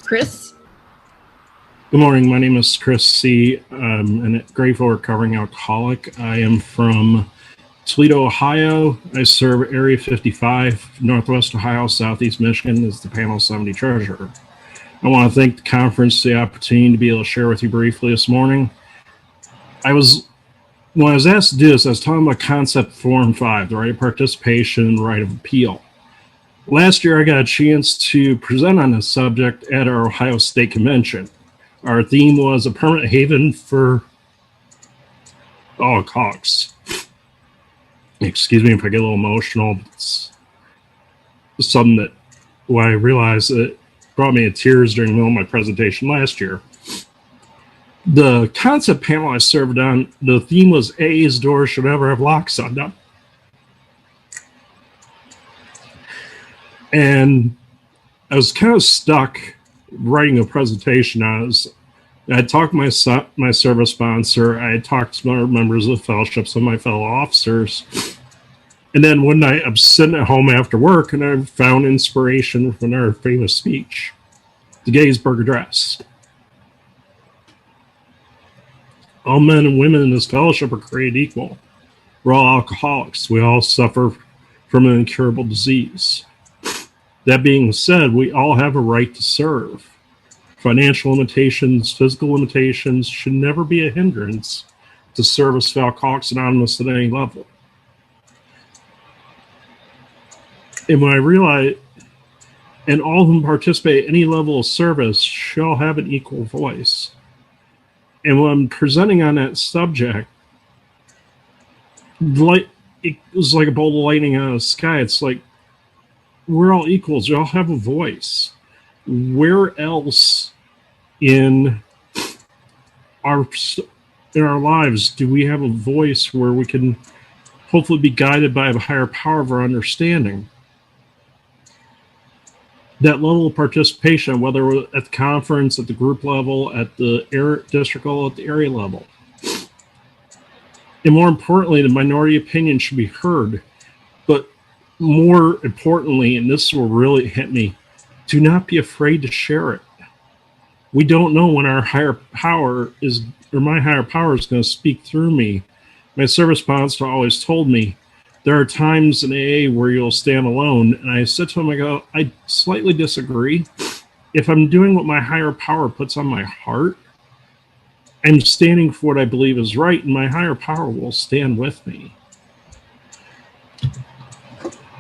Chris? Good morning. My name is Chris C. I'm a grateful recovering alcoholic. I am from Toledo, Ohio. I serve Area 55, Northwest Ohio, Southeast Michigan as the Panel 70 Treasurer. I want to thank the conference for the opportunity to be able to share with you briefly this morning. When I was asked to do this, I was talking about Concept 4 and 5, the right of participation and the right of appeal. Last year, I got a chance to present on this subject at our Ohio State Convention. Our theme was a permanent haven for alcoholics. Excuse me if I get a little emotional. It's something that when I realized it brought me to tears during the middle of my presentation last year. The concept panel I served on, the theme was AA's doors should never have locks on them. And I was kind of stuck writing a presentation on it. I had talked to my service sponsor. I had talked to other members of the fellowship, some of my fellow officers. And then one night I'm sitting at home after work and I found inspiration from our famous speech, the Gettysburg Address. All men and women in this fellowship are created equal. We're all alcoholics. We all suffer from an incurable disease. That being said, we all have a right to serve. Financial limitations, physical limitations should never be a hindrance to service of Alcoholics Anonymous at any level. And when I realized, and all who participate at any level of service shall have an equal voice. And when I'm presenting on that subject, it was like a bolt of lightning out of the sky. It's like, we're all equals. We all have a voice. Where else in our lives do we have a voice where we can hopefully be guided by a higher power of our understanding? That level of participation, whether at the conference, at the group level, at the district level, at the area level. And more importantly, the minority opinion should be heard. But more importantly, and this will really hit me, do not be afraid to share it. We don't know when our higher power is, or my higher power is going to speak through me. My service sponsor always told me, there are times in AA where you'll stand alone. And I said to him, I slightly disagree. If I'm doing what my higher power puts on my heart, I'm standing for what I believe is right, and my higher power will stand with me.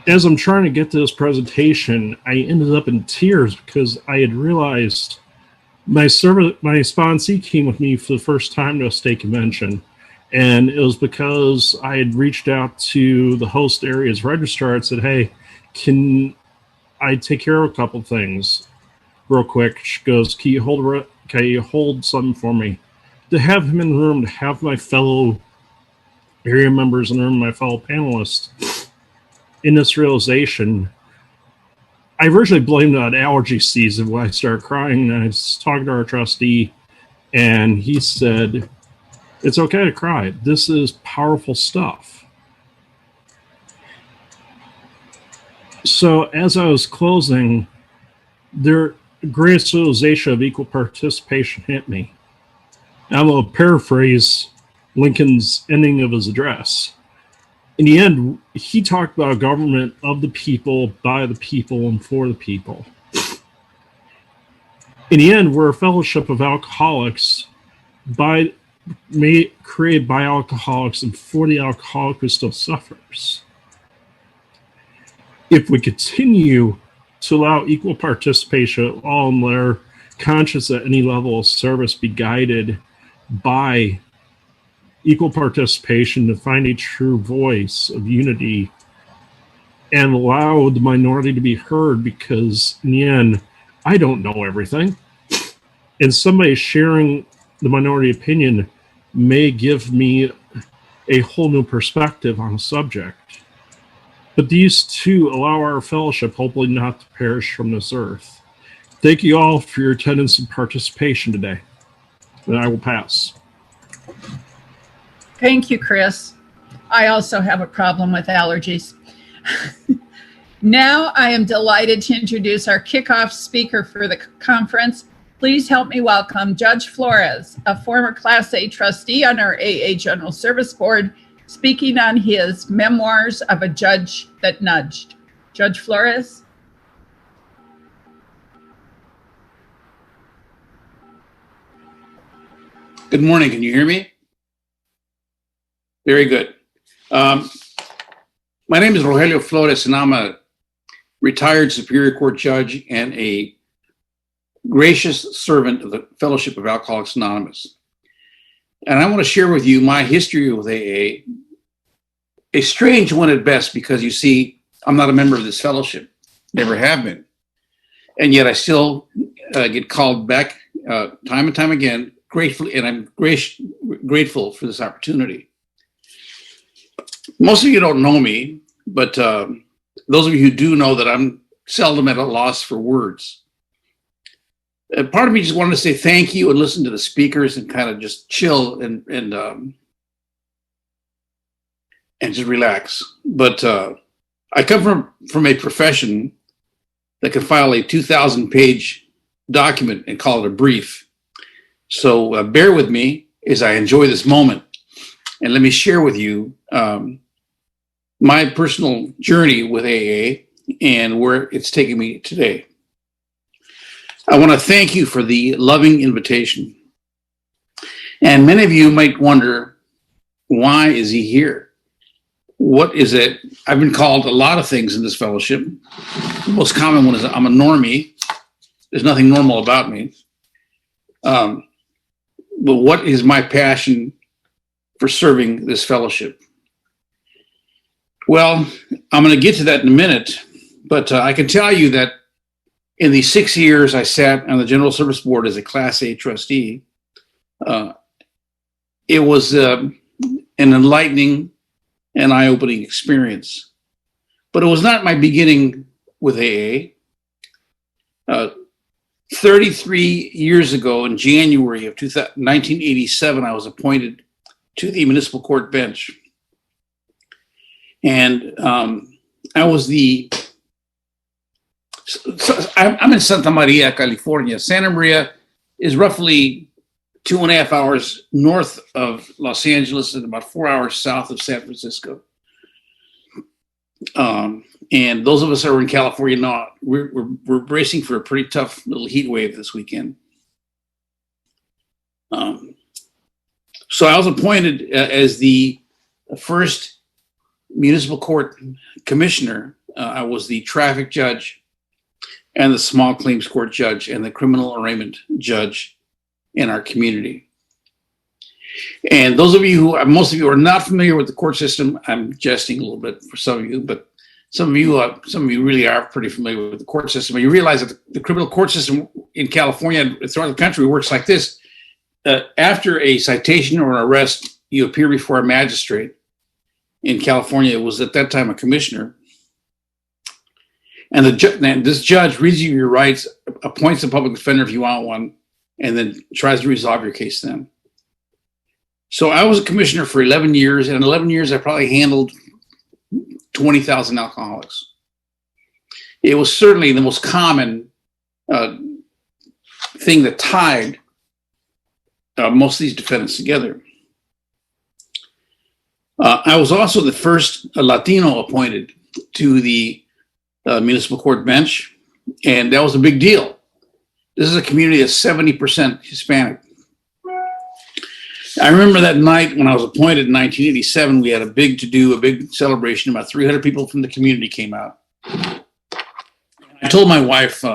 As I'm trying to get to this presentation, I ended up in tears because I had realized my sponsee came with me for the first time to a state convention. And it was because I had reached out to the host area's registrar and said, hey, can I take care of a couple things real quick? She goes, can you hold something for me? To have him in the room, to have my fellow area members in the room, my fellow panelists, in this realization, I originally blamed it on allergy season when I started crying. And I was talking to our trustee, and he said, it's okay to cry. This is powerful stuff. So as I was closing, the greatest realization of equal participation hit me. I'm going to paraphrase Lincoln's ending of his address. In the end, he talked about a government of the people, by the people, and for the people. In the end, we're a fellowship of alcoholics created by alcoholics and for the alcoholic who still suffers. If we continue to allow equal participation of all and their conscience at any level of service be guided by equal participation to find a true voice of unity and allow the minority to be heard, because in the end, I don't know everything. And somebody sharing the minority opinion may give me a whole new perspective on a subject. But these two allow our fellowship hopefully not to perish from this earth. Thank you all for your attendance and participation today. And I will pass. Thank you, Chris. I also have a problem with allergies. Now I am delighted to introduce our kickoff speaker for the conference. Please help me welcome Judge Flores, a former Class A trustee on our AA General Service Board, speaking on his Memoirs of a Judge That Nudged. Judge Flores. Good morning. Can you hear me? Very good. My name is Rogelio Flores, and I'm a retired Superior Court judge and a gracious servant of the Fellowship of Alcoholics Anonymous. And I want to share with you my history with AA, a strange one at best, because you see, I'm not a member of this fellowship, never have been. And yet I still get called back time and time again, gratefully, and I'm grateful for this opportunity. Most of you don't know me, but those of you who do know that I'm seldom at a loss for words. Part of me just wanted to say thank you and listen to the speakers and kind of just chill and just relax. But I come from a profession that can file a 2,000-page document and call it a brief. So bear with me as I enjoy this moment. And let me share with you my personal journey with AA and where it's taking me today. I want to thank you for the loving invitation. And many of you might wonder, why is he here? What is it? I've been called a lot of things in this fellowship. The most common one is I'm a normie. There's nothing normal about me. But what is my passion for serving this fellowship? Well, I'm going to get to that in a minute, but I can tell you that in the 6 years I sat on the General Service Board as a Class A trustee, it was an enlightening and eye-opening experience. But it was not my beginning with AA. 33 years ago, in January of 1987, I was appointed to the municipal court bench. And I was I'm in Santa Maria, California. Santa Maria is roughly 2.5 hours north of Los Angeles and about 4 hours south of San Francisco. And those of us that are in California now, we're bracing for a pretty tough little heat wave this weekend. So I was appointed as the first municipal court commissioner. I was the traffic judge and the small claims court judge and the criminal arraignment judge in our community. And those of you most of you are not familiar with the court system. I'm jesting a little bit for some of you, but some of you really are pretty familiar with the court system. And you realize that the criminal court system in California and throughout the country works like this. After a citation or an arrest, you appear before a magistrate. In California, it was at that time a commissioner. And this judge reads you your rights, appoints a public defender if you want one, and then tries to resolve your case then. So I was a commissioner for 11 years, and in 11 years, I probably handled 20,000 alcoholics. It was certainly the most common thing that tied most of these defendants together. I was also the first Latino appointed to the municipal court bench, and that was a big deal. This is a community that's 70% Hispanic. I remember that night when I was appointed in 1987, we had a big to-do, a big celebration. About 300 people from the community came out. I told my wife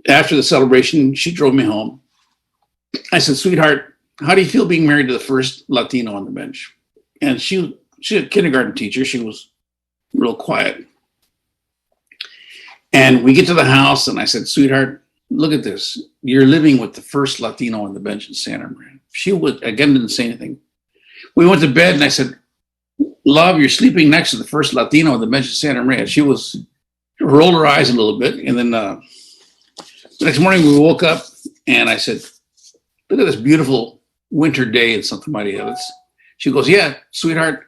after the celebration, she drove me home. I said, "Sweetheart, how do you feel being married to the first Latino on the bench?" And she's a kindergarten teacher. She was real quiet. And we get to the house, and I said, "Sweetheart, look at this. You're living with the first Latino on the bench in Santa Maria." She didn't say anything. We went to bed, and I said, "Love, you're sleeping next to the first Latino on the bench in Santa Maria." She rolled her eyes a little bit. And then the next morning we woke up, and I said, "Look at this beautiful winter day in Santa Maria." She goes, "Yeah, sweetheart,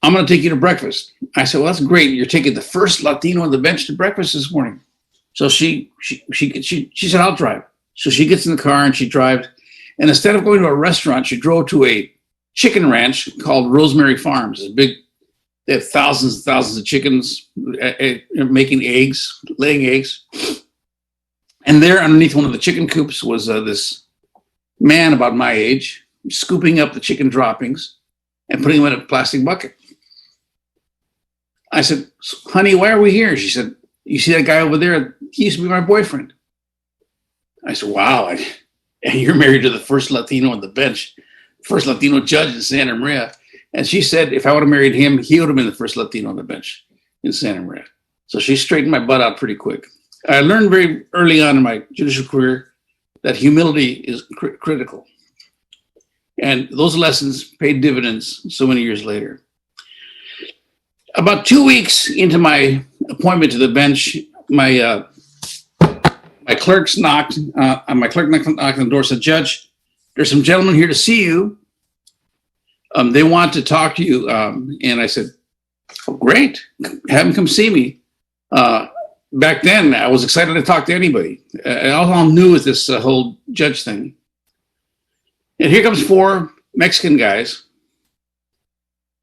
I'm going to take you to breakfast. I said, well, that's great. You're taking the first Latino on the bench to breakfast this morning. So she said, I'll drive. So she gets in the car and she drives. And instead of going to a restaurant, she drove to a chicken ranch called Rosemary Farms. It's big. They have thousands and thousands of chickens making eggs, laying eggs. And there underneath one of the chicken coops was this man about my age scooping up the chicken droppings and putting them in a plastic bucket. I said, honey, why are we here? She said, you see that guy over there? He used to be my boyfriend. I said, wow. And you're married to the first Latino on the bench, first Latino judge in Santa Maria. And she said, if I would have married him, he would have been the first Latino on the bench in Santa Maria. So she straightened my butt out pretty quick. I learned very early on in my judicial career that humility is critical. And those lessons paid dividends so many years later. About 2 weeks into my appointment to the bench, my clerk knocked on the door, said, Judge, there's some gentlemen here to see you. They want to talk to you. And I said, oh, great. Have them come see me. Back then, I was excited to talk to anybody. All I knew was this whole judge thing. And here comes 4 Mexican guys.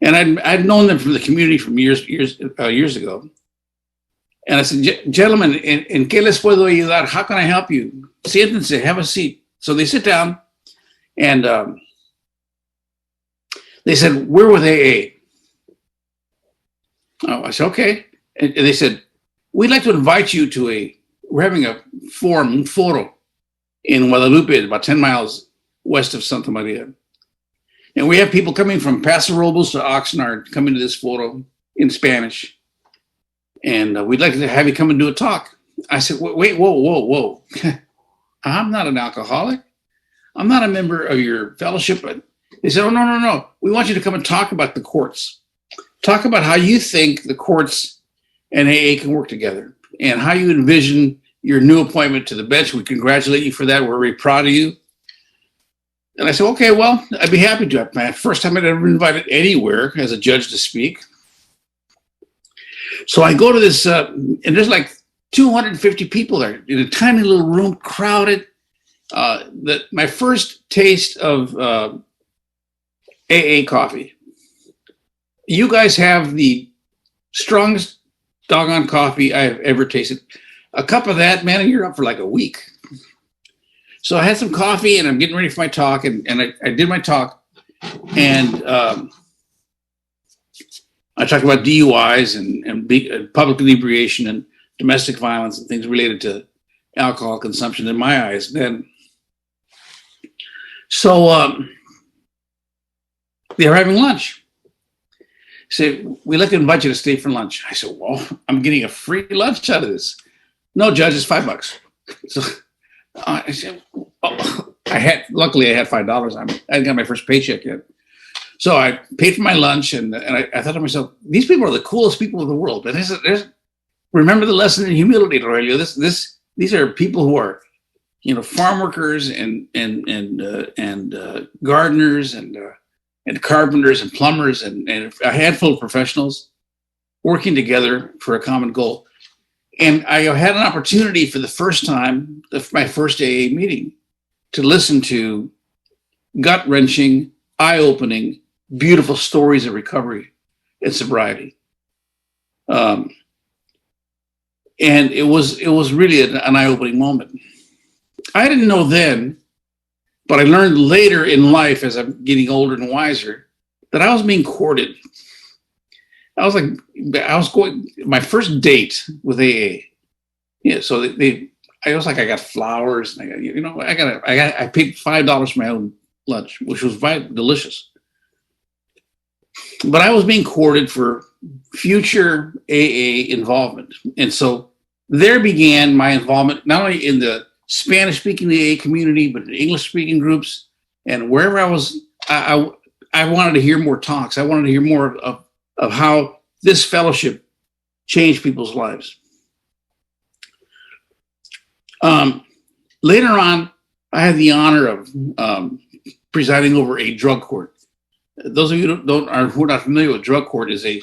And I'd known them from the community from years ago. And I said, gentlemen, ¿en qué les puedo ayudar? How can I help you? Siéntense, have a seat. So they sit down and they said, we're with AA. Oh, I said, okay. And they said, we'd like to invite you to we're having a forum, un foro, in Guadalupe, about 10 miles west of Santa Maria. And we have people coming from Paso Robles to Oxnard coming to this foro in Spanish. And we'd like to have you come and do a talk. I said, wait, whoa. I'm not an alcoholic. I'm not a member of your fellowship. But they said, oh, no. We want you to come and talk about the courts. Talk about how you think the courts and AA can work together and how you envision your new appointment to the bench. We congratulate you for that. We're very proud of you. And I said, okay, well, I'd be happy to. My first time I'd ever been invited anywhere as a judge to speak. So I go to this, and there's like 250 people there in a tiny little room, crowded. My first taste of AA coffee. You guys have the strongest doggone coffee I have ever tasted. A cup of that, man, and you're up for like a week. So I had some coffee and I'm getting ready for my talk, and I did my talk, and I talked about DUIs and public inebriation and domestic violence and things related to alcohol consumption in my eyes then. So they were having lunch. Say, we'd like to invite you to stay for lunch. I said, well, I'm getting a free lunch out of this. No, Judge, it's $5. So I said, oh, luckily I had $5. I hadn't got my first paycheck yet. So I paid for my lunch, and I thought to myself, these people are the coolest people in the world. But remember the lesson in humility, Rogelio. These are people who are, farm workers and gardeners and carpenters and plumbers and a handful of professionals working together for a common goal. And I had an opportunity for the first time, my first AA meeting, to listen to gut-wrenching, eye-opening, beautiful stories of recovery and sobriety. And it was really an eye-opening moment. I didn't know then, but I learned later in life as I'm getting older and wiser that I was being courted. I was going my first date with AA. Yeah, so I was like, I got flowers, and I paid $5 for my own lunch, which was delicious. But I was being courted for future AA involvement. And so there began my involvement, not only in the Spanish-speaking AA community, but in English-speaking groups. And wherever I was, I wanted to hear more talks. I wanted to hear more of how this fellowship changed people's lives. Later on, I had the honor of presiding over a drug court. those of you who are not familiar with drug court, is a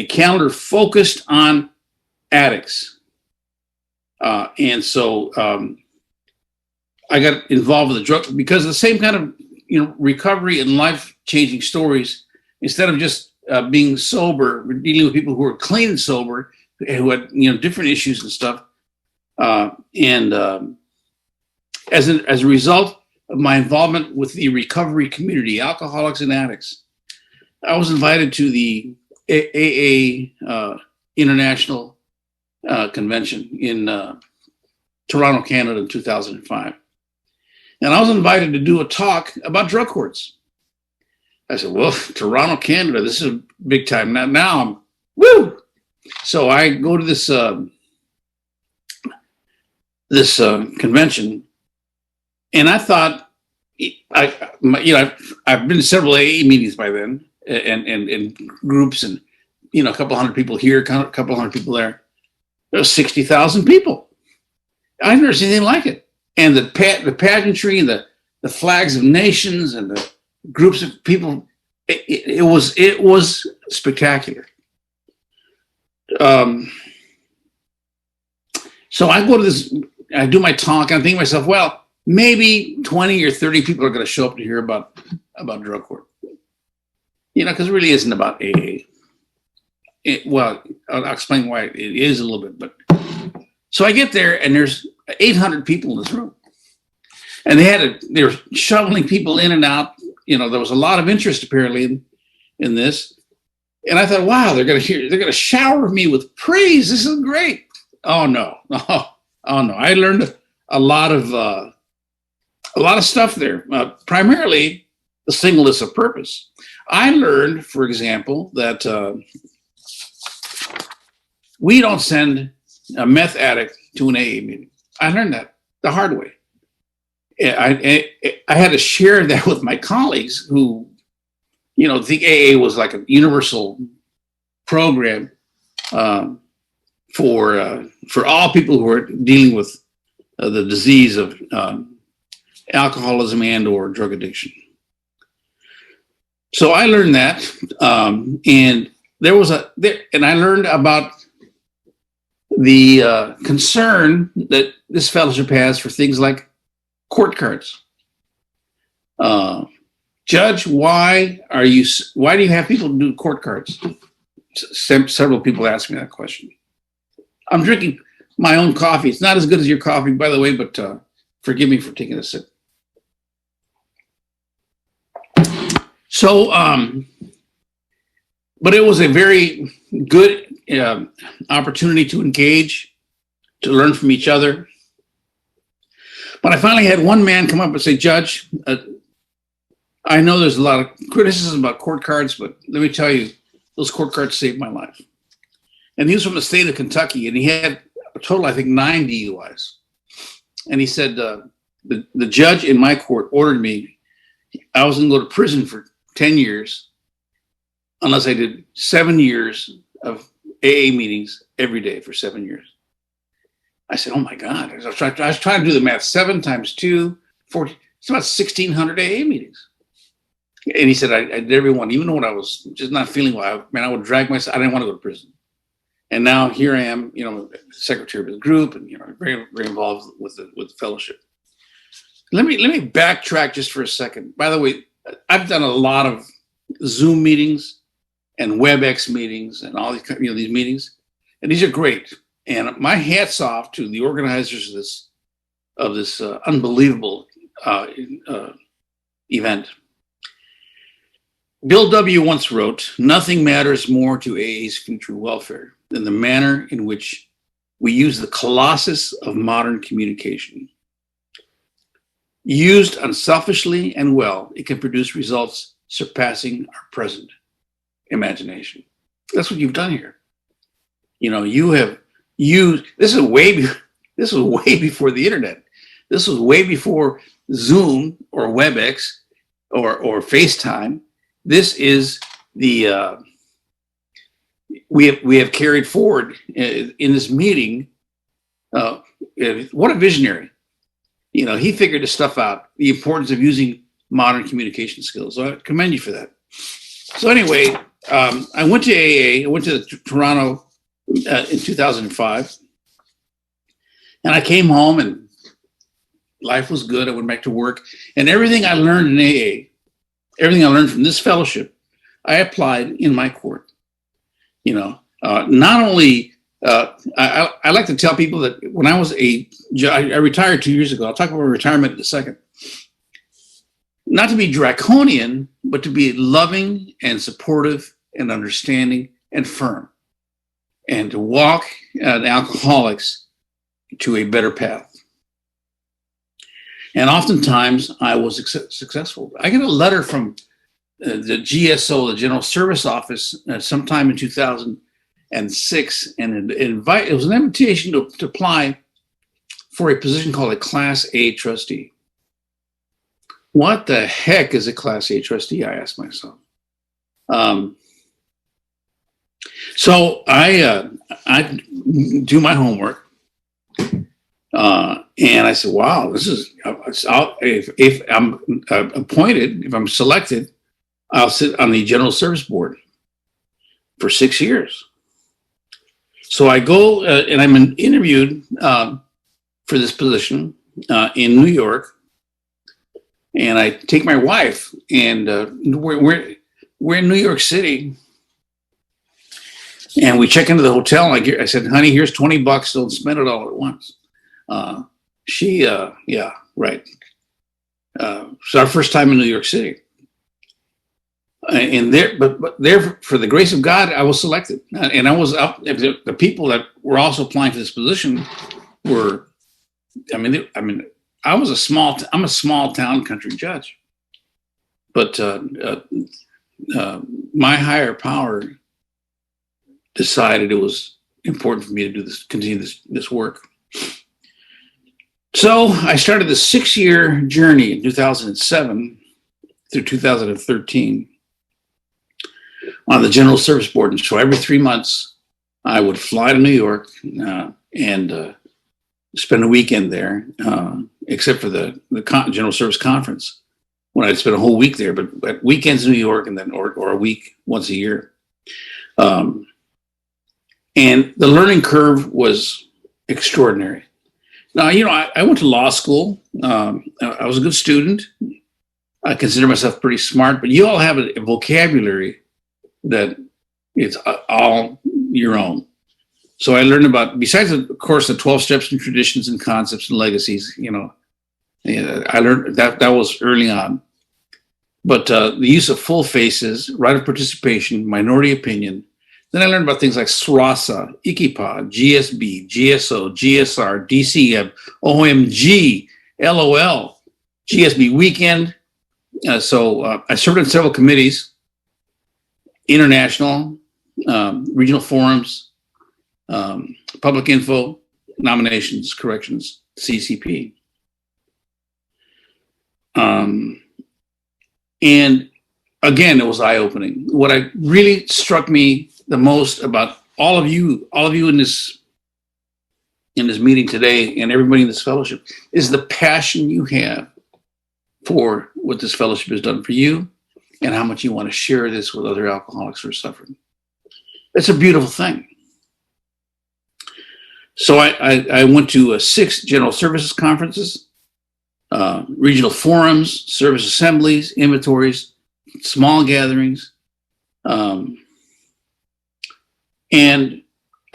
calendar focused on addicts. And so I got involved with the drug because the same kind of recovery and life-changing stories. Instead of just being sober, we're dealing with people who are clean and sober, who had different issues and stuff. And as a result of my involvement with the recovery community, alcoholics and addicts, I was invited to the AA International Convention in Toronto, Canada in 2005. And I was invited to do a talk about drug courts. I said, well, Toronto, Canada, this is big time. Now I'm, woo! So I go to this convention, and I thought, I've been to several AA meetings by then, and groups, and a couple hundred people here, a couple hundred people there. There was 60,000 people. I've never seen anything like it. And the pageantry and the flags of nations and the groups of people, it was spectacular. So I go to this, I do my talk, and I think to myself, well, maybe 20 or 30 people are going to show up to hear about drug court. Because it really isn't about AA. Well, I'll explain why it is a little bit. But so I get there, and there's 800 people in this room, and they were shoveling people in and out. There was a lot of interest apparently in this, and I thought, wow, they're going to shower me with praise. This is great. Oh no, oh no! I learned a lot of stuff there. Primarily, the singleness of purpose. I learned, for example, that we don't send a meth addict to an AA meeting. I learned that the hard way. I had to share that with my colleagues who, think AA was like a universal program for all people who are dealing with the disease of alcoholism and or drug addiction. So I learned that, and and I learned about the concern that this fellowship has for things like court cards. Judge, why do you have people do court cards? Several people asked me that question. I'm drinking my own coffee. It's not as good as your coffee, by the way, but forgive me for taking a sip. So, but it was a very good opportunity to engage, to learn from each other. But I finally had one man come up and say, Judge, I know there's a lot of criticism about court cards, but let me tell you, those court cards saved my life. And he was from the state of Kentucky, and he had a total, I think, 9 DUIs. And he said, the judge in my court ordered me, I was going to go to prison for 10 years unless I did 7 years of AA meetings every day for 7 years. I said, oh my God. I was trying to do the math. 7 times 2, 40, it's about 1,600 AA meetings. And he said, I did every one, even when I was just not feeling well. I would drag myself. I didn't want to go to prison. And now here I am, secretary of the group, and very, very involved with the fellowship. Let me backtrack just for a second. By the way, I've done a lot of Zoom meetings and WebEx meetings and all these these meetings, and these are great. And my hats off to the organizers of this unbelievable event. Bill W. once wrote, "Nothing matters more to AA's future welfare than the manner in which we use the colossus of modern communication. Used unselfishly and well, it can produce results surpassing our present imagination." That's what you've done here. You have used, this is way before the internet. This was way before Zoom or WebEx or FaceTime. This is the we have carried forward in this meeting. What a visionary! He figured this stuff out. The importance of using modern communication skills. So I commend you for that. So anyway, I went to AA. I went to Toronto in 2005. And I came home and life was good. I went back to work. And everything I learned in AA, everything I learned from this fellowship, I applied in my court. Not only, I like to tell people that when I was I retired 2 years ago. I'll talk about retirement in a second. Not to be draconian, but to be loving and supportive and understanding and firm. And to walk alcoholics to a better path. And oftentimes I was successful. I get a letter from the GSO, the General Service Office, sometime in 2006, and it was an invitation to apply for a position called a Class A trustee. What the heck is a Class A trustee? I asked myself. So I do my homework, and I said, "Wow, this is if I'm appointed, if I'm selected, I'll sit on the General Service Board for 6 years." So I go and I'm interviewed for this position in New York, and I take my wife, and we're in New York City. And we check into the hotel, and I said, "Honey, here's $20. Don't spend it all at once." Yeah, right. It's our first time in New York City, and but there, for the grace of God, I was selected, and I was up. The people that were also applying for this position were, I'm a small town country judge, but my higher power decided it was important for me to do this, continue this work. So I started the 6-year journey in 2007 through 2013 on the General Service Board. And so every 3 months, I would fly to New York and spend a weekend there, except for the General Service Conference, when I'd spend a whole week there, but weekends in New York, and then or a week once a year. And the learning curve was extraordinary. Now, I went to law school. I was a good student. I consider myself pretty smart, but you all have a vocabulary that it's all your own. So I learned about, besides, of course, the 12 steps and traditions and concepts and legacies, I learned that was early on. But the use of full faces, right of participation, minority opinion. Then I learned about things like SRASA, IKIPA, GSB, GSO, GSR, DCM, OMG, LOL, GSB weekend. So I served on several committees, international, regional forums, public info, nominations, corrections, CCP. And again, it was eye-opening. What really struck me the most about all of you in this meeting today, and everybody in this fellowship, is the passion you have for what this fellowship has done for you, and how much you want to share this with other alcoholics who are suffering. It's a beautiful thing. So I went to 6 general services conferences, regional forums, service assemblies, inventories, small gatherings. And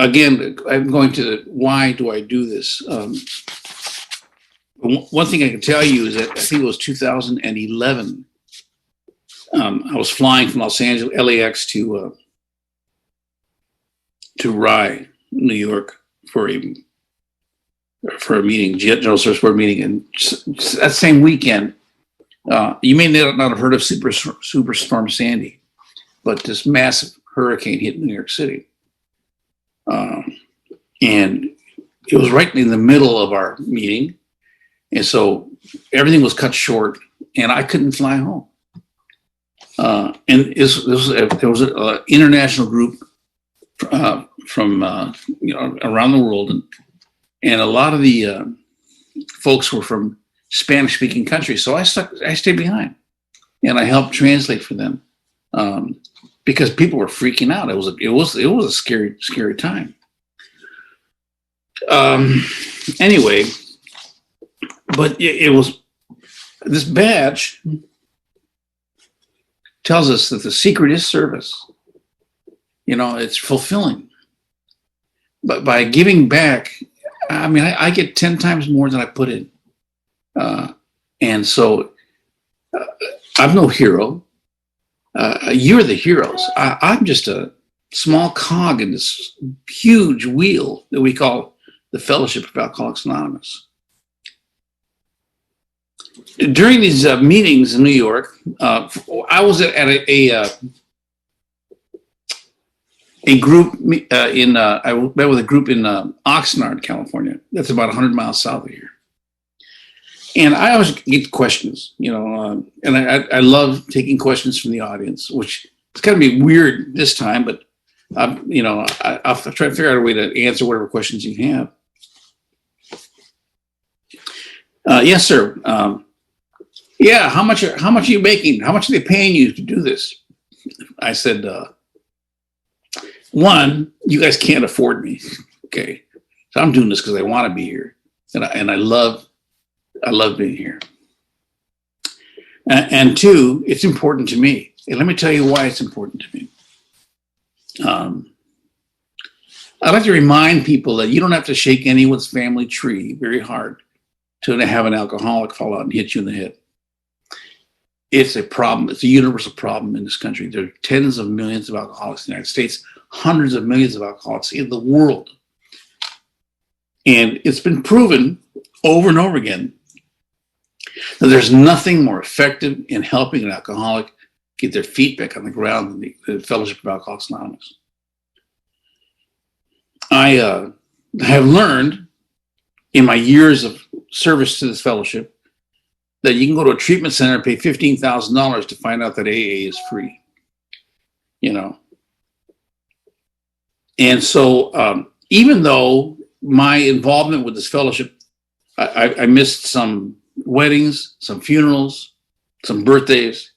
again, I'm going to why do I do this? One thing I can tell you is that I think it was 2011. I was flying from Los Angeles, LAX to Rye, New York, for a meeting, General Service Board meeting, and that same weekend, you may not have heard of Superstorm Sandy, but this massive hurricane hit New York City. And it was right in the middle of our meeting. And so everything was cut short, and I couldn't fly home. And there was an international group from around the world, and a lot of the folks were from Spanish-speaking countries. So I stayed behind. and I helped translate for them because people were freaking out. It was a scary time. Anyway, but it was, this badge tells us that the secret is service. You know, it's fulfilling. But by giving back, I mean, I get 10 times more than I put in. And so I'm no hero. You're the heroes. I'm just a small cog in this huge wheel that we call the Fellowship of Alcoholics Anonymous. During these meetings in New York, I was at a group I met with a group in Oxnard, California. That's about 100 miles south of here. And I always get questions, you know, and I love taking questions from the audience, which it's going to be weird this time, but you know, I'll try to figure out a way to answer whatever questions you have. Yes, sir. Yeah, how much are you making? How much are they paying you to do this? I said, one, you guys can't afford me. Okay, so I'm doing this because I want to be here, and I love being here. And two, it's important to me. And let me tell you why it's important to me. I'd like to remind people that you don't have to shake anyone's family tree very hard to have an alcoholic fall out and hit you in the head. It's a problem. It's a universal problem in this country. There are tens of millions of alcoholics in the United States, hundreds of millions of alcoholics in the world. And it's been proven over and over again that there's nothing more effective in helping an alcoholic get their feet back on the ground than the Fellowship of Alcoholics Anonymous. I have learned in my years of service to this fellowship that you can go to a treatment center and pay $15,000 to find out that AA is free, you know. And so even though my involvement with this fellowship, I missed some weddings, some funerals, some birthdays.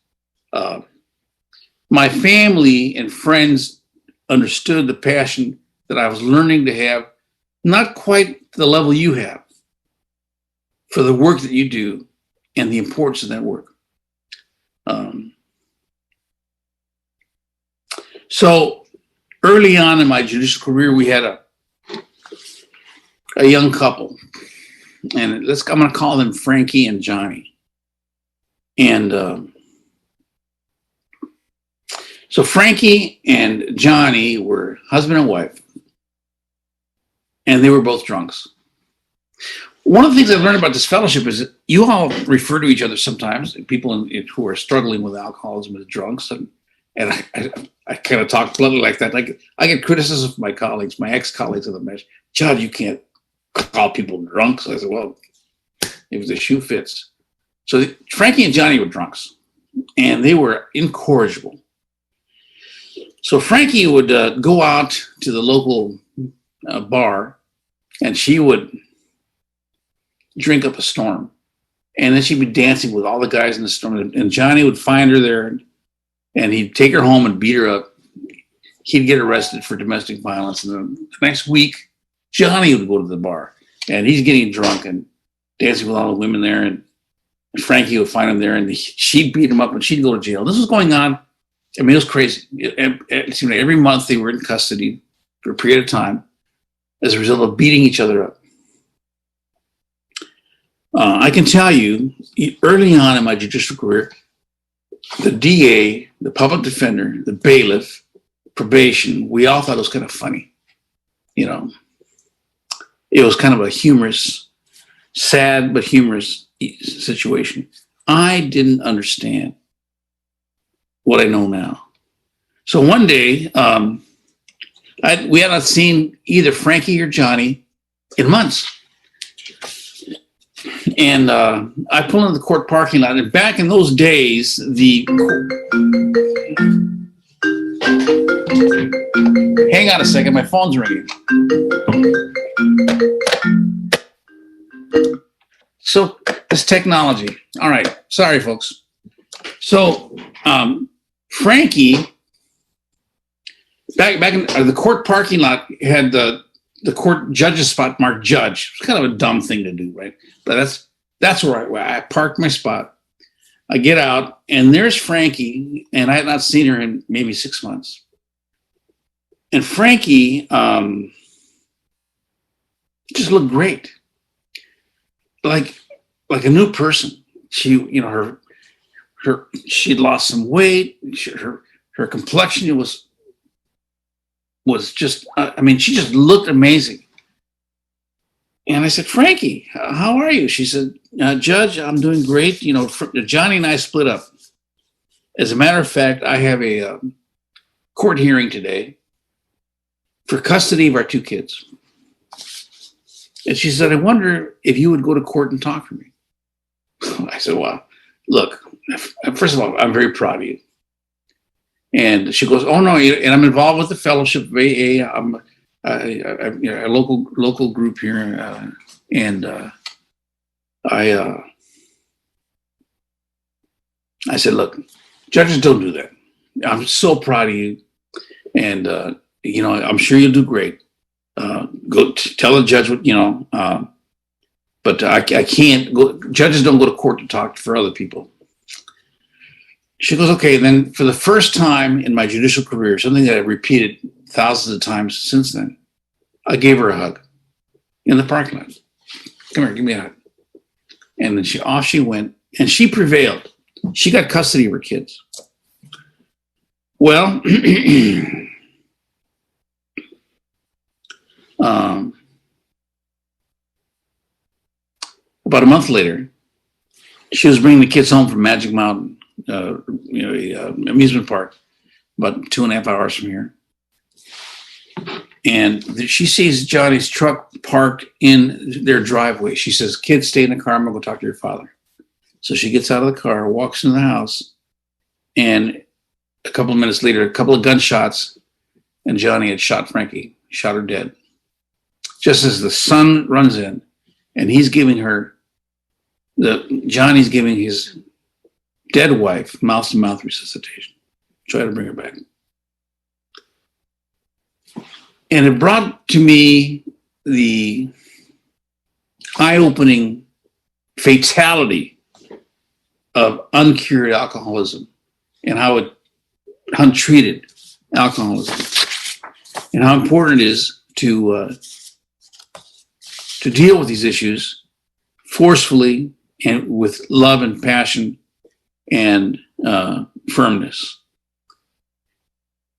My family and friends understood the passion that I was learning to have, not quite the level you have, for the work that you do and the importance of that work. So early on in my judicial career, we had a young couple, and I'm going to call them Frankie and Johnny. And so Frankie and Johnny were husband and wife, and they were both drunks. One of the things I've learned about this fellowship is that you all refer to each other sometimes, people who are struggling with alcoholism as drunks, and I kind of talk bluntly like that. I get criticism from my colleagues, my ex-colleagues of the mesh. Judd, you can't call people drunks. I said, well, if the shoe fits. So Frankie and Johnny were drunks, and they were incorrigible. So Frankie would go out to the local bar, and she would drink up a storm. And then she'd be dancing with all the guys in the storm. And Johnny would find her there, and he'd take her home and beat her up. He'd get arrested for domestic violence. And then the next week, Johnny would go to the bar, and he's getting drunk and dancing with all the women there. And Frankie would find him there, and she'd beat him up, and she'd go to jail. This was going on. I mean, it was crazy. It seemed like every month they were in custody for a period of time as a result of beating each other up. I can tell you, early on in my judicial career, the DA, the public defender, the bailiff, probation, we all thought it was kind of funny. You know, it was kind of a humorous, sad but humorous situation. I didn't understand what I know now. So one day, we had not seen either Frankie or Johnny in months. And I pull into the court parking lot, and back in those days, hang on a second, my phone's ringing. So, this technology. All right, sorry, folks. So Frankie, back in the court parking lot, had the court judge's spot marked judge. It's kind of a dumb thing to do, right? But that's where I parked my spot. I get out, and there's Frankie, and I had not seen her in maybe 6 months. And Frankie just looked great, like a new person. She, she'd lost some weight. Her complexion was just, she just looked amazing. And I said, Frankie, how are you? She said, Judge, I'm doing great. Johnny and I split up. As a matter of fact, I have a court hearing today for custody of our 2 kids. And she said, I wonder if you would go to court and talk to me. I said, well, look, first of all, I'm very proud of you. And she goes, oh, no, and I'm involved with the Fellowship of AA. I'm a local group here. I said, look, judges don't do that. I'm so proud of you. And, I'm sure you'll do great. Go tell the judge what, but I can't go. Judges don't go to court to talk for other people. She goes, okay. Then for the first time in my judicial career, something that I've repeated thousands of times since then, I gave her a hug in the parking lot. Come here, give me a hug. And then off she went, and she prevailed. She got custody of her kids. Well, about a month later, she was bringing the kids home from Magic Mountain, amusement park, about 2.5 hours from here. And she sees Johnny's truck parked in their driveway. She says, kids, stay in the car. I'm going to go talk to your father. So she gets out of the car, walks into the house, and a couple of minutes later, a couple of gunshots, and Johnny had shot Frankie, shot her dead. Just as the son runs in, and he's giving her, Johnny's giving his dead wife mouth-to-mouth resuscitation. Try to bring her back. And it brought to me the eye-opening fatality of uncured alcoholism and how it untreated alcoholism, and how important it is to deal with these issues forcefully and with love and passion and firmness.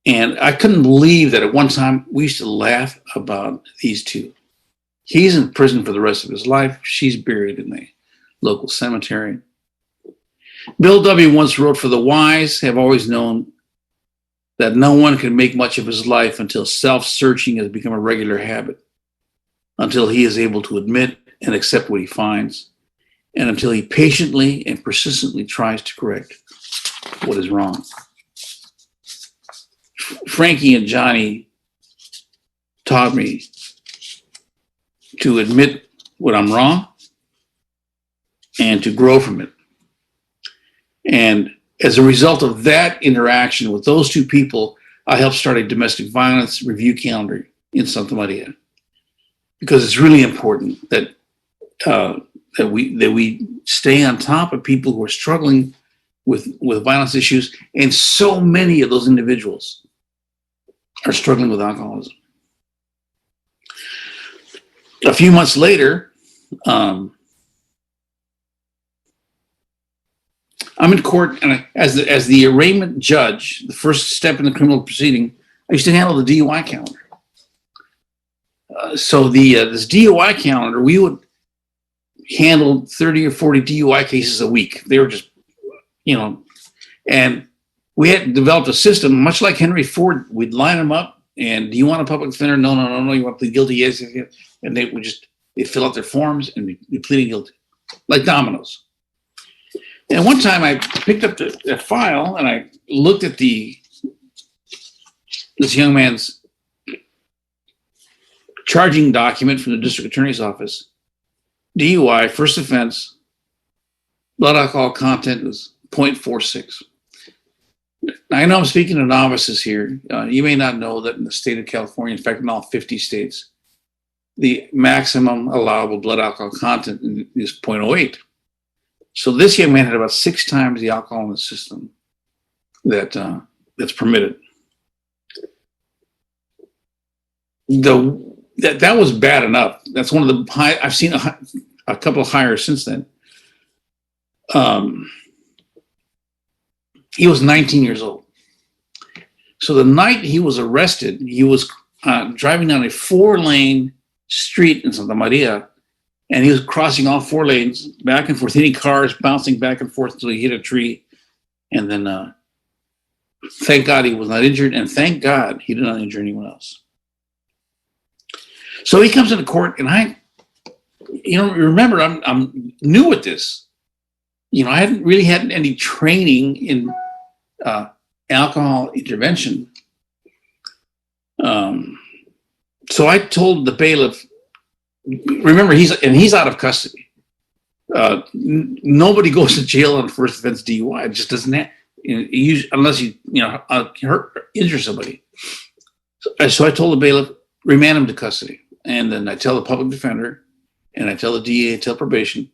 And I couldn't believe that at one time we used to laugh about these two. He's in prison for the rest of his life. She's buried in the local cemetery. Bill W. once wrote, "For the wise have always known that no one can make much of his life until self-searching has become a regular habit, until he is able to admit and accept what he finds, and until he patiently and persistently tries to correct what is wrong." Frankie and Johnny taught me to admit when I'm wrong and to grow from it. And as a result of that interaction with those two people, I helped start a domestic violence review calendar in Santa Maria, because it's really important that we stay on top of people who are struggling with violence issues, and so many of those individuals are struggling with alcoholism. A few months later, I'm in court, and as the arraignment judge, the first step in the criminal proceeding, I used to handle the DUI calendar. So this DUI calendar, we would handle 30 or 40 DUI cases a week. They were just, and we had developed a system, much like Henry Ford. We'd line them up, and do you want a public defender? No. You want to plead guilty? Yes. And they'd fill out their forms and be pleading guilty, like dominoes. And one time I picked up the file and I looked at this young man's charging document from the district attorney's office. DUI, first offense, blood alcohol content was 0.46. I know I'm speaking to novices here. You may not know that in the state of California, in fact, in all 50 states, the maximum allowable blood alcohol content is 0.08. So this young man had about 6 times the alcohol in the system that's permitted. That was bad enough. That's one of the high. I've seen a couple higher since then. He was 19 years old. So the night he was arrested, he was driving down a 4-lane street in Santa Maria, and he was crossing all 4 lanes back and forth, hitting cars, bouncing back and forth until he hit a tree. And then thank God he was not injured, and thank God he did not injure anyone else. So he comes into court, and remember, I'm new at this. I hadn't really had any training in alcohol intervention. So I told the bailiff, remember, he's out of custody. Nobody goes to jail on first offense DUI. It just doesn't happen, unless you injure somebody. So I told the bailiff, remand him to custody. And then I tell the public defender, and I tell the DA, tell probation,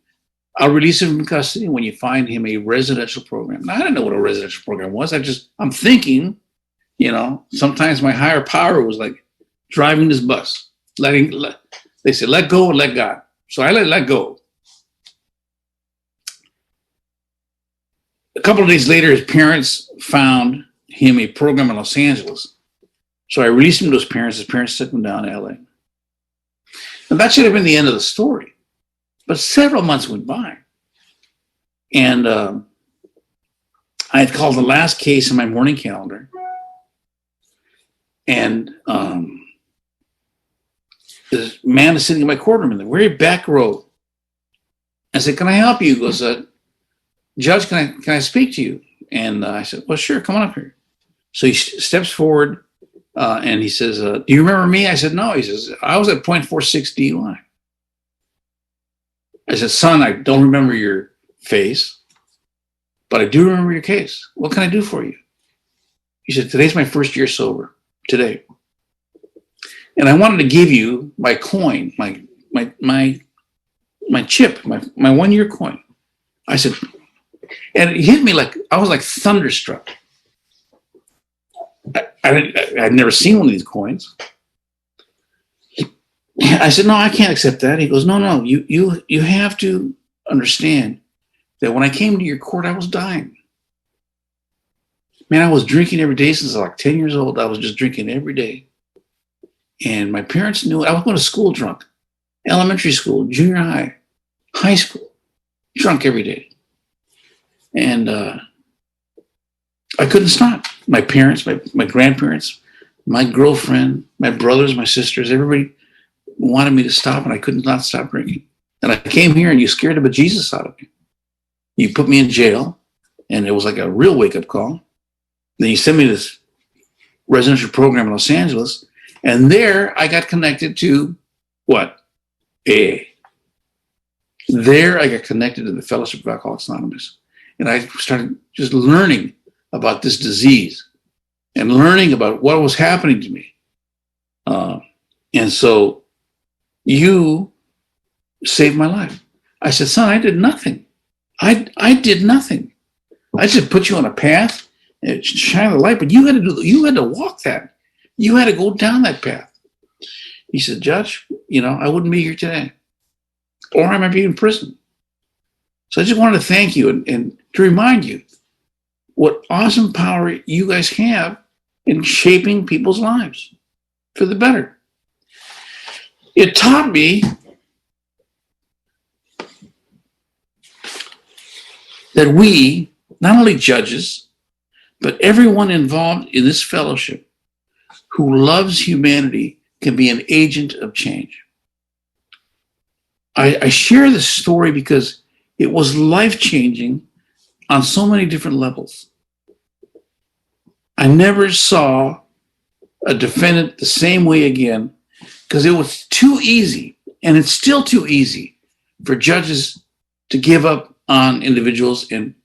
I'll release him from custody when you find him a residential program. Now, I didn't know what a residential program was. I'm thinking, sometimes my higher power was like driving this bus, they said, let go and let God. So I let go. A couple of days later, his parents found him a program in Los Angeles. So I released him to his parents. His parents took him down to LA. And that should have been the end of the story. But several months went by. And I had called the last case in my morning calendar. And this man is sitting in my courtroom in the very back row. I said, can I help you? He goes, Judge, can I speak to you? And I said, well, sure, come on up here. So he steps forward and he says, do you remember me? I said, no. He says, I was at 0.46 DUI. I said, son, I don't remember your face, but I do remember your case. What can I do for you? He said, today's my first year sober, today. And I wanted to give you my coin, my chip, my 1-year coin. I said, and it hit me like, I was like thunderstruck. I'd never seen one of these coins. I said, no, I can't accept that. He goes, no, you have to understand that when I came to your court, I was dying. Man, I was drinking every day since I was like 10 years old. I was just drinking every day. And my parents knew it. I was going to school drunk, elementary school, junior high, high school, drunk every day. And I couldn't stop. My parents, my grandparents, my girlfriend, my brothers, my sisters, everybody wanted me to stop, and I could not stop drinking. And I came here, and you scared the bejesus out of me. You put me in jail, and it was like a real wake-up call. Then you sent me to this residential program in Los Angeles, and there I got connected to what? AA. There I got connected to the Fellowship of Alcoholics Anonymous. And I started just learning about this disease and learning about what was happening to me. And so you saved my life. I said, son, I did nothing. I did nothing. I just put you on a path and shine the light, but you had to walk that. You had to go down that path. He said, Judge, I wouldn't be here today, or I might be in prison. So I just wanted to thank you and to remind you what awesome power you guys have in shaping people's lives for the better. It taught me that we, not only judges, but everyone involved in this fellowship who loves humanity can be an agent of change. I share this story because it was life-changing on so many different levels. I never saw a defendant the same way again because it was too easy, and it's still too easy for judges to give up on individuals and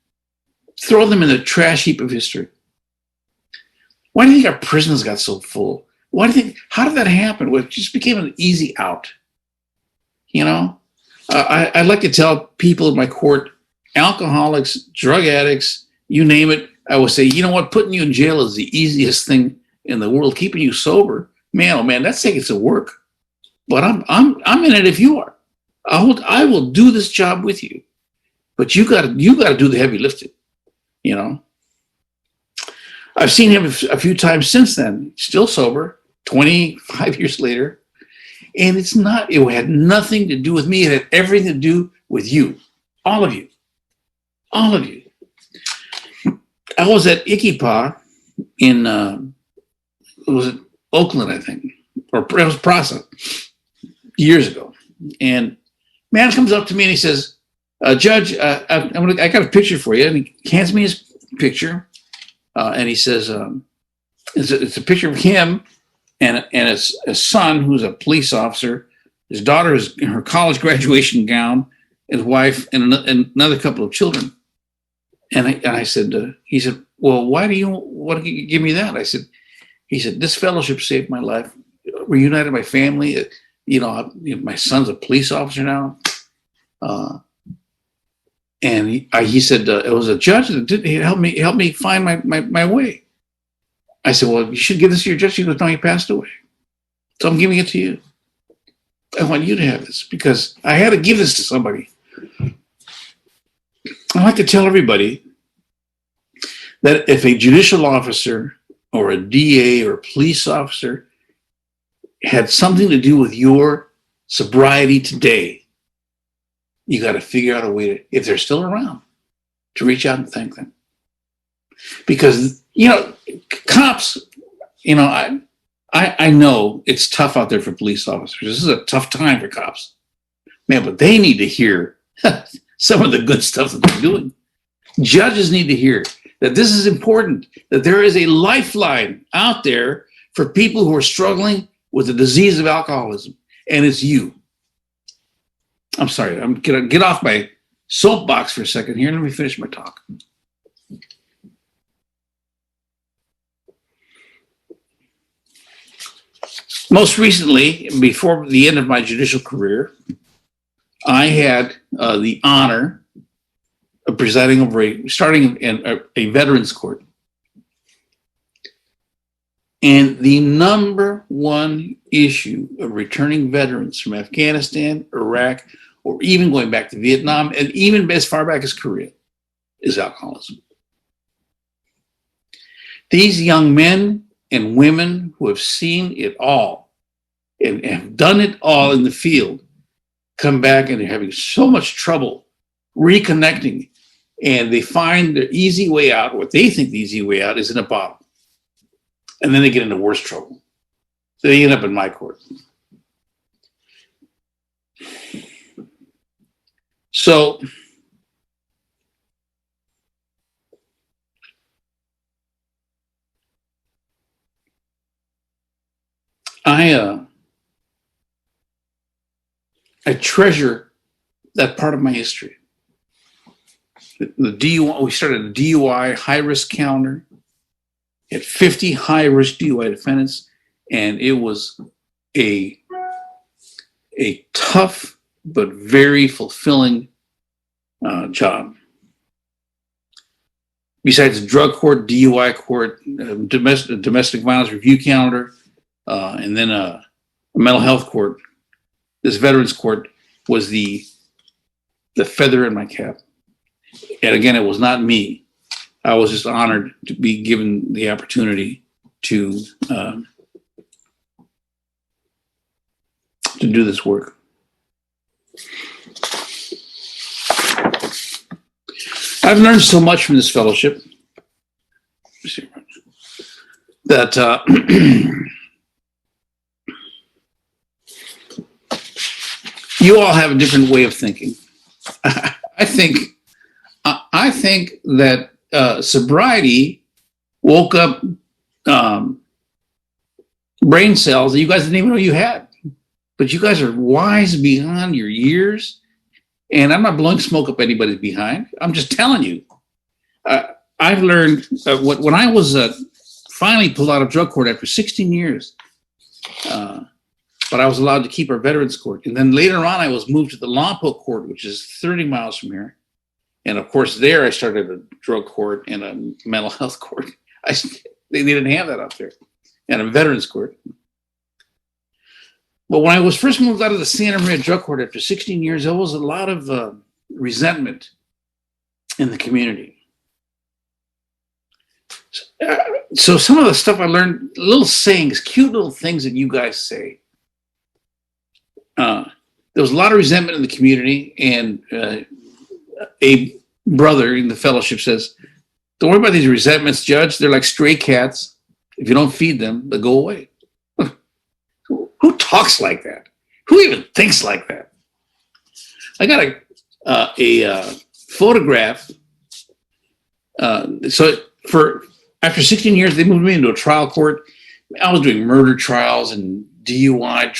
throw them in the trash heap of history. Why do you think our prisons got so full? Why do you think, how did that happen? Well, it just became an easy out. You know, I'd like to tell people in my court, alcoholics, drug addicts, you name it, I would say, you know what, putting you in jail is the easiest thing in the world. Keeping you sober, man, oh man, that's taking some work. But I'm in it if you are. I will do this job with you. But you gotta do the heavy lifting, you know. I've seen him a few times since then, still sober, 25 years later. And it had nothing to do with me. It had everything to do with you. All of you. All of you. I was at Iquipa in, it was Oakland, I think, or it was Prasa, years ago. And man comes up to me and he says, Judge, I got a picture for you. And he hands me his picture. And he says, it's a picture of him and his son, who's a police officer. His daughter is in her college graduation gown, his wife, and another couple of children. And I said, he said, well, why do you want to give me that? He said, this fellowship saved my life, reunited my family. You know, my son's a police officer now. And he said, it was a judge that did help me find my way. I said, well, you should give this to your judge. He goes, no, he passed away. So I'm giving it to you. I want you to have this because I had to give this to somebody. I like to tell everybody that if a judicial officer or a DA or a police officer had something to do with your sobriety today, you got to figure out a way to, if they're still around, to reach out and thank them. Because, you know, cops, you know, I know it's tough out there for police officers. This is a tough time for cops. Man, but they need to hear some of the good stuff that they're doing. Judges need to hear that this is important, that there is a lifeline out there for people who are struggling with the disease of alcoholism, and it's you. I'm sorry, I'm gonna get off my soapbox for a second here. Let me finish my talk. Most recently, before the end of my judicial career, I had the honor of presiding over starting a veterans court. And the number one issue of returning veterans from Afghanistan, Iraq, or even going back to Vietnam, and even as far back as Korea, is alcoholism. These young men and women who have seen it all and have done it all in the field come back and they're having so much trouble reconnecting, and they find the easy way out, what they think the easy way out is in a bottle. And then they get into worse trouble. So they end up in my court. So I treasure that part of my history. The DUI, we started a DUI high-risk calendar. Had 50 high-risk DUI defendants, and it was a tough but very fulfilling job. Besides the drug court, DUI court, domestic violence review calendar, and then a mental health court, this veterans court was the feather in my cap. And again, it was not me. I was just honored to be given the opportunity to do this work. I've learned so much from this fellowship that you all have a different way of thinking. I think that sobriety woke up brain cells that you guys didn't even know you had. But you guys are wise beyond your years. And I'm not blowing smoke up anybody's behind. I'm just telling you I've learned when I was finally pulled out of drug court after 16 years, but I was allowed to keep our veterans court. And then later on, I was moved to the Lompoc court, which is 30 miles from here. And of course, there I started a drug court and a mental health court. They didn't have that up there, and a veterans court. But when I was first moved out of the Santa Maria drug court after 16 years, there was a lot of resentment in the community. So some of the stuff I learned, little sayings, cute little things that you guys say. There was a lot of resentment in the community, and a brother in the fellowship says, "Don't worry about these resentments, Judge. They're like stray cats. If you don't feed them, they'll go away." Who talks like that? Who even thinks like that? I got a photograph. After 16 years, they moved me into a trial court. I was doing murder trials and DUI.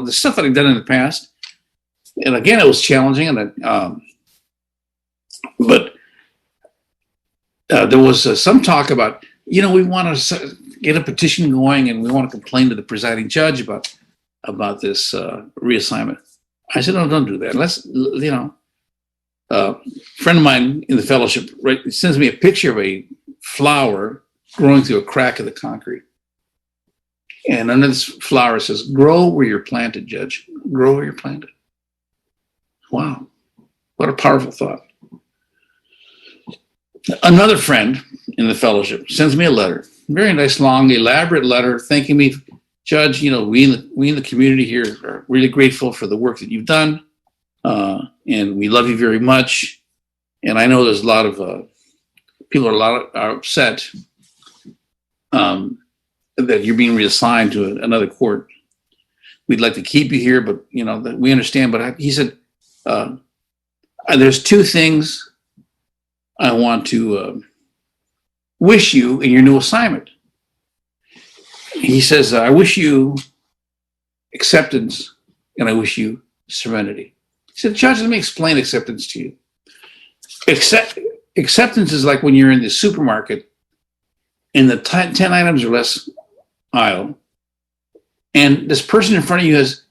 The stuff that I'd done in the past. And again, it was challenging. But there was some talk about, we want to get a petition going and we want to complain to the presiding judge about this reassignment. I said, no, don't do that. Let's, a friend of mine in the fellowship sends me a picture of a flower growing through a crack of the concrete. And under this flower it says, "Grow where you're planted, Judge. Grow where you're planted." Wow. What a powerful thought. Another friend in the fellowship sends me a letter, very nice, long, elaborate letter, thanking me, "Judge, we in the community here are really grateful for the work that you've done, and we love you very much. And I know there's a lot of people are upset that you're being reassigned to another court. We'd like to keep you here, but we understand." But he said, "There's two things I want to wish you in your new assignment." He says, "I wish you acceptance and I wish you serenity." He said, "Judge, let me explain acceptance to you. Acceptance is like when you're in the supermarket and the 10 items or less aisle, and this person in front of you has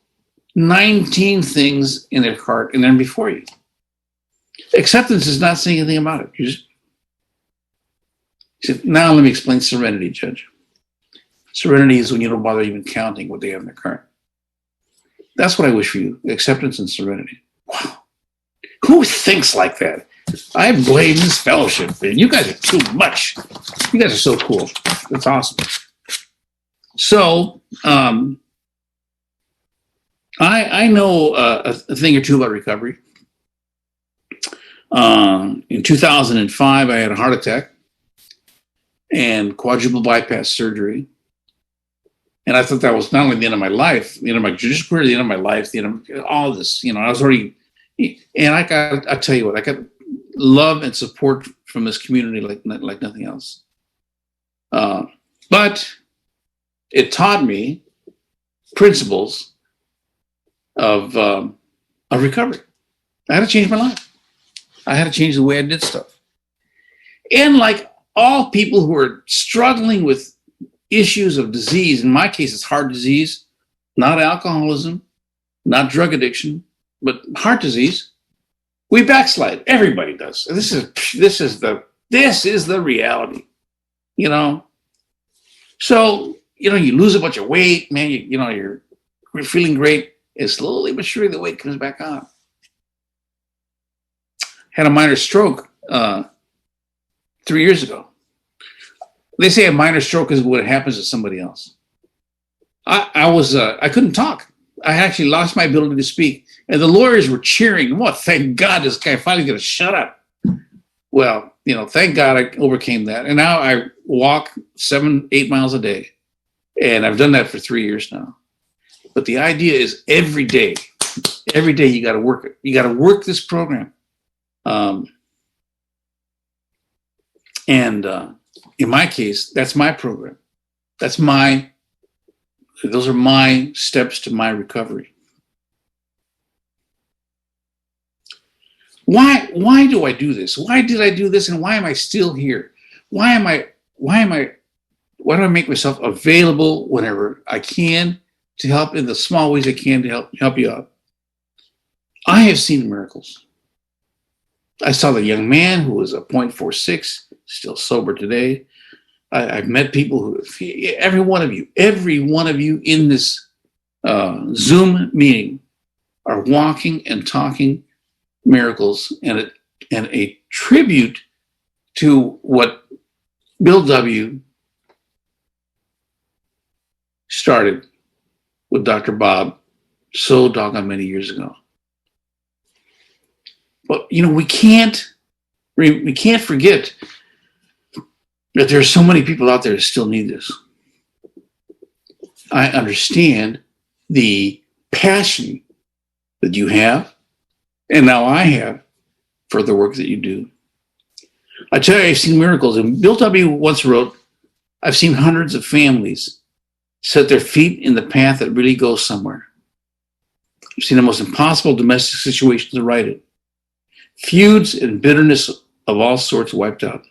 19 things in their cart and they're before you. Acceptance is not saying anything about it. He said, "Now let me explain serenity, Judge. Serenity is when you don't bother even counting what they have in their cart. That's what I wish for you, acceptance and serenity." Wow. Who thinks like that? I blame this fellowship, man. You guys are too much. You guys are so cool. That's awesome. So, I know a thing or two about recovery. In 2005, I had a heart attack and quadruple bypass surgery. And I thought that was not only the end of my life, the end of my judicial career, the end of my life, the end of all this. I was already, and I tell you what, I got love and support from this community like nothing else. But it taught me principles of recovery. I had to change my life. I had to change the way I did stuff. And like all people who are struggling with issues of disease, in my case, it's heart disease, not alcoholism, not drug addiction, but heart disease. We backslide. Everybody does. This is the reality, So, you lose a bunch of weight, man. You're feeling great, and slowly but surely the weight comes back on. Had a minor stroke 3 years ago. They say a minor stroke is what happens to somebody else. I couldn't talk. I actually lost my ability to speak. And the lawyers were cheering. Well, thank God this guy finally going to shut up. Well, thank God I overcame that. And now I walk 7-8 miles a day. And I've done that for 3 years now. But the idea is every day you got to work it. You got to work this program. In my case, that's my program. Those are my steps to my recovery. Why do I do this? Why did I do this? And why am I still here? Why do I make myself available whenever I can to help in the small ways I can to help you out? I have seen miracles. I saw the young man who was a .46, still sober today. I've met people who, every one of you in this Zoom meeting are walking and talking miracles, and a tribute to what Bill W. started with Dr. Bob so doggone many years ago. But we can't forget that there are so many people out there that still need this. I understand the passion that you have, and now I have, for the work that you do. I tell you, I've seen miracles. And Bill W. once wrote, I've seen hundreds of families set their feet in the path that really goes somewhere. I've seen the most impossible domestic situations righted. Feuds and bitterness of all sorts wiped out.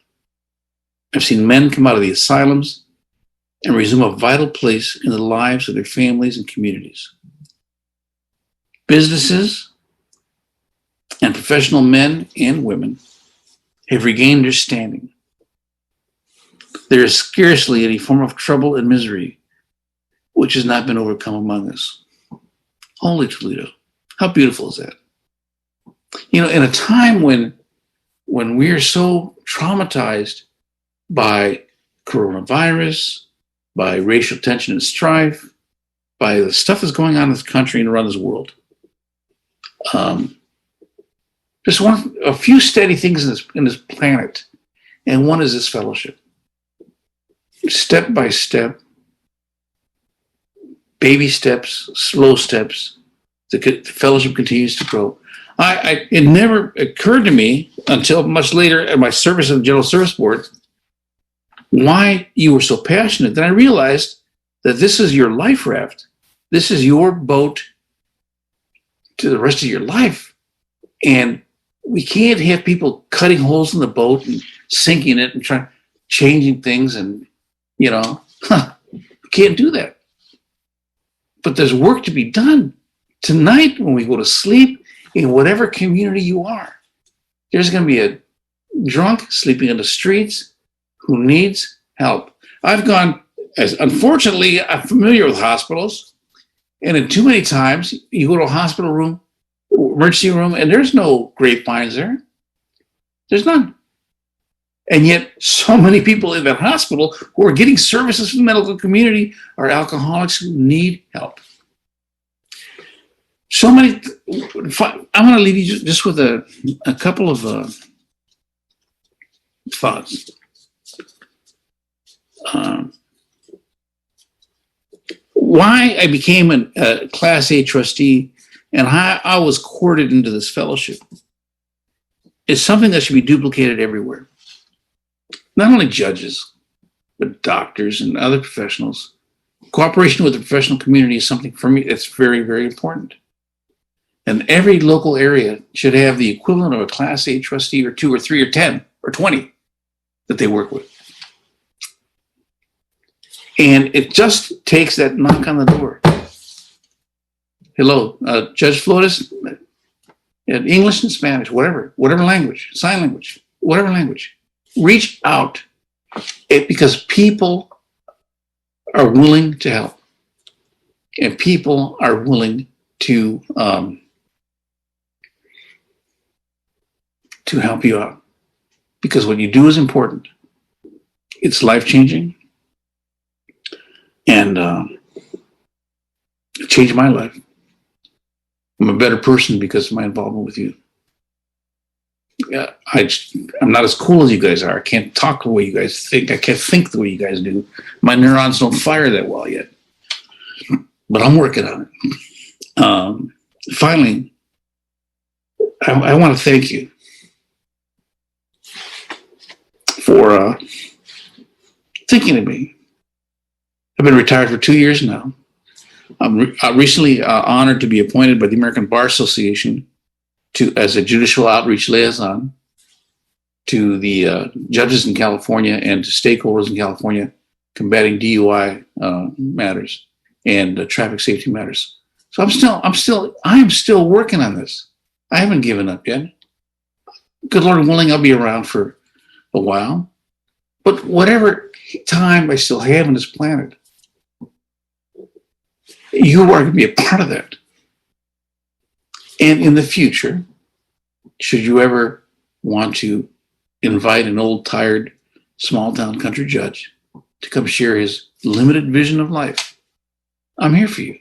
I've seen men come out of the asylums and resume a vital place in the lives of their families and communities. Businesses and professional men and women have regained their standing. There is scarcely any form of trouble and misery which has not been overcome among us. Holy Toledo, how beautiful is that? In a time when we are so traumatized by coronavirus, by racial tension and strife, by the stuff that's going on in this country and around this world, there's a few steady things in this planet, and one is this fellowship. Step by step, baby steps, slow steps, the fellowship continues to grow. It never occurred to me until much later at my service in the General Service Board why you were so passionate. Then I realized that this is your life raft. This is your boat to the rest of your life. And we can't have people cutting holes in the boat and sinking it and changing things. And, we can't do that. But there's work to be done. Tonight, when we go to sleep, in whatever community you are, there's going to be a drunk sleeping in the streets who needs help. Unfortunately, I'm familiar with hospitals, and in too many times, you go to a hospital room, emergency room, and there's no grapevines there. There's none. And yet, so many people in that hospital who are getting services from the medical community are alcoholics who need help. So many. I'm going to leave you just with a couple of thoughts. Why I became a Class A trustee and how I was courted into this fellowship is something that should be duplicated everywhere. Not only judges, but doctors and other professionals. Cooperation with the professional community is something for me that's very, very important. And every local area should have the equivalent of a Class A trustee or 2 or 3 or 10 or 20 that they work with. And it just takes that knock on the door. Hello, Judge Flores, in English and Spanish, whatever language, sign language, whatever language. Reach out because people are willing to help. And people are willing to help you out. Because what you do is important. It's life-changing. And it changed my life. I'm a better person because of my involvement with you. Yeah, I'm not as cool as you guys are. I can't talk the way you guys think. I can't think the way you guys do. My neurons don't fire that well yet. But I'm working on it. Finally, I want to thank you for thinking of me. I've been retired for 2 years now. I'm recently honored to be appointed by the American Bar Association as a judicial outreach liaison to the judges in California and to stakeholders in California combating DUI matters and traffic safety matters. So I am still working on this. I haven't given up yet. Good Lord willing, I'll be around for a while. But whatever time I still have on this planet, you are going to be a part of that. And in the future, should you ever want to invite an old, tired, small town country judge to come share his limited vision of life, I'm here for you.